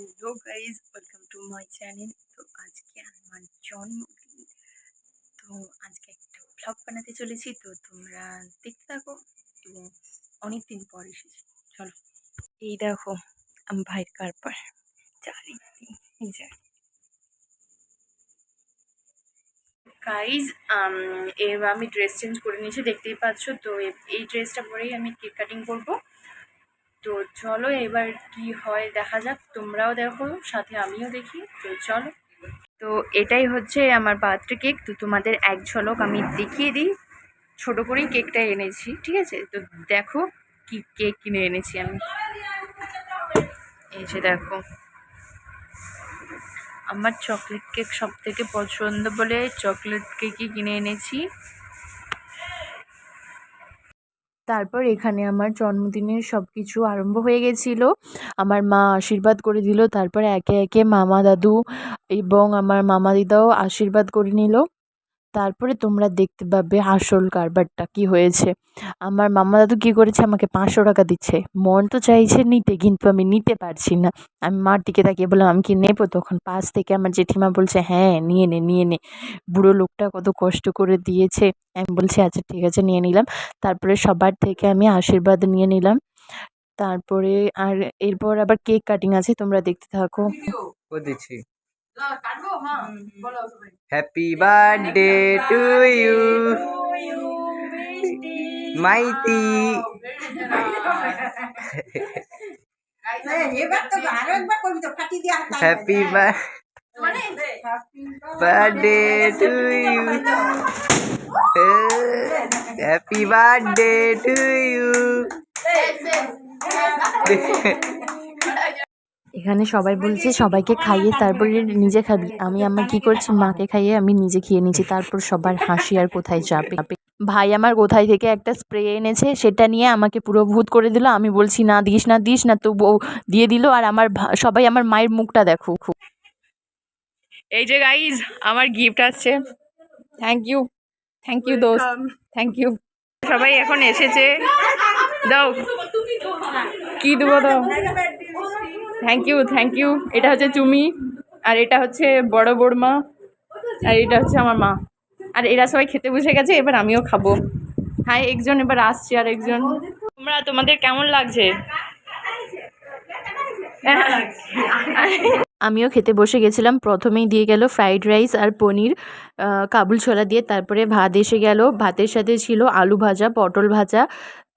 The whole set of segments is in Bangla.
Hello guys, welcome to my channel. তো আজকে আমার জন্মদিন। তো আজকে একটা ব্লগ বানাতে চলেছি, তো তোমরা দেখতে থাকো। এবং অনেকদিন পর এসেছি, চলো। এই দেখো আমার ভাইয়ের কারবার চারিদিন। এই যে গাইজ, এবার আমি ড্রেস চেঞ্জ করে নিয়েছি, দেখতেই পাচ্ছ। তো এই ড্রেসটা পরেই আমি কেক কাটিং করবো। তো চলো এবার কি হয় দেখা যাক, তোমরাও দেখো সাথে আমিও দেখি। তো চলো। তো এটাই হচ্ছে আমার বার্থডে কেক। তো তোমাদের এক ঝলক আমি দেখিয়ে দিই। ছোট করেই কেকটা এনেছি, ঠিক আছে? তো দেখো কি কেক কিনে এনেছি আমি। এই যে দেখো, আমার চকলেট কেক সব থেকে পছন্দ বলে চকলেট কেকই কিনে এনেছি। তারপর এখানে আমার জন্মদিনের সব কিছু আরম্ভ হয়ে গেছিলো। আমার মা আশীর্বাদ করে দিল, তারপরে একে একে মামা দাদু এবং আমার মামা দিদাও আশীর্বাদ করে নিল। তারপরে তোমরা দেখতে পাবে আসল কারবারটা কি হয়েছে। আমার মামা দাদু কী করেছে, আমাকে 500 টাকা দিচ্ছে। মন তো চাইছে নিতে, কিন্তু আমি নিতে পারছি না। আমি মার দিকে তাকিয়ে বললাম আমি কি নেবো? তখন পাশ থেকে আমার জেঠিমা বলছে হ্যাঁ নিয়ে নে নিয়ে নে, বুড়ো লোকটা কত কষ্ট করে দিয়েছে। আমি বলছি আচ্ছা ঠিক আছে নিয়ে নিলাম। তারপরে সবার থেকে আমি আশীর্বাদ নিয়ে নিলাম। তারপরে আর এরপর আবার কেক কাটিং আছে, তোমরা দেখতে থাকো। দিচ্ছি। Happy birthday to you Maiti. Happy birthday to you, happy birthday to you. এখানে সবাই বলছে সবাইকে খাইয়ে তারপরে নিজে খাবি। আমি আমার কি করছি, মাকে খাইয়ে আমি নিজে খেয়ে নিচ্ছি। তারপর সবার হাসি আর কোথায় যাবে। ভাই আমার কোথায় থেকে একটা স্প্রে এনেছে, সেটা নিয়ে আমাকে পুরো ভূত করে দিল। আমি বলছি না দিস না দিস না, তো বউ দিয়ে দিল। আর আমার সবাই আমার মায়ের মুখটা দেখো। এই যে গাইজ আমার গিফট আসছে। থ্যাংক ইউ দোস্ত, থ্যাংক ইউ। সবাই এখন এসেছে, দাও কি দেবো দাও। Thank you. এটা হচ্ছে চুমি, আর এটা হচ্ছে বড় বড়মা, আর এটা হচ্ছে আমার মা। আর এরা সবাই খেতে বসে গেছে, এবার আমিও খাবো। হ্যাঁ একজন এবার আসছে, আর একজন। তোমাদের কেমন লাগছে? আমিও খেতে বসে গেছিলাম। প্রথমেই দিয়ে গেল ফ্রাইড রাইস আর পনির কাবুল ছোলা দিয়ে। তারপরে ভাত এসে গেল, ভাতের সাথে ছিল আলু ভাজা, পটল ভাজা,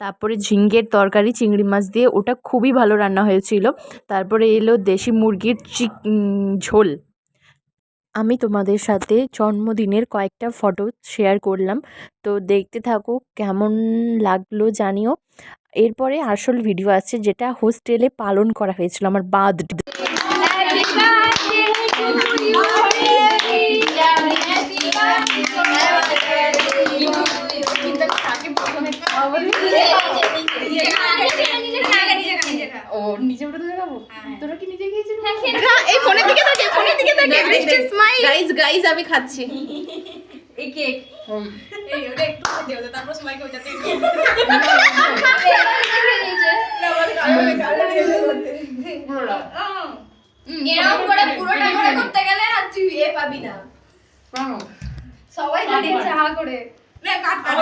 তারপরে ঝিঙ্গের তরকারি চিংড়ি মাছ দিয়ে, ওটা খুবই ভালো রান্না হয়েছিল। তারপরে এলো দেশি মুরগির ঝোল। আমি তোমাদের সাথে জন্মদিনের কয়েকটা ফটো শেয়ার করলাম, তো দেখতে থাকো কেমন লাগলো জানিও। এরপরে আসল ভিডিও আছে, যেটা হোস্টেলে পালন করা হয়েছিল আমার বার্থডে। ও নিচে উঠে দেখাবো, তোরা কি নিজে খেয়েছিস? হ্যাঁ এই ফোনের দিকে তাকিয়ে, ফোনের দিকে তাকিয়ে বৃষ্টি স্মাইল। গাইস আমি খাচ্ছি এই কেক। এই ওটা একটু দিও, তারপর সবাইকে ওটাতে দিয়ে দাও। এরকম করে পুরোটা করে করতে গেলে আর তুই এ পাবি না। সবাই দাঁড়িয়ে চা করে নে কাট কাট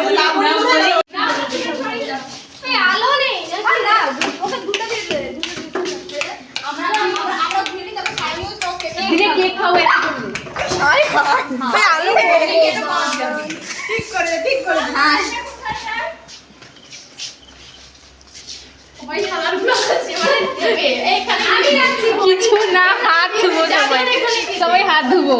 এই আলো নেই না, ওকে দুটো দিয়ে দে। আমরা ঘুরি তবে খাইও তো দিনে কেক খাও এটা করব। আরে ভাই আলো ঠিক করে হ্যাঁ সবাই খাবার গুলো আছে মানে দেবে এইখানে আমি রাখছি কিছু না, হাত ধুবো সবাই হাত ধুবো।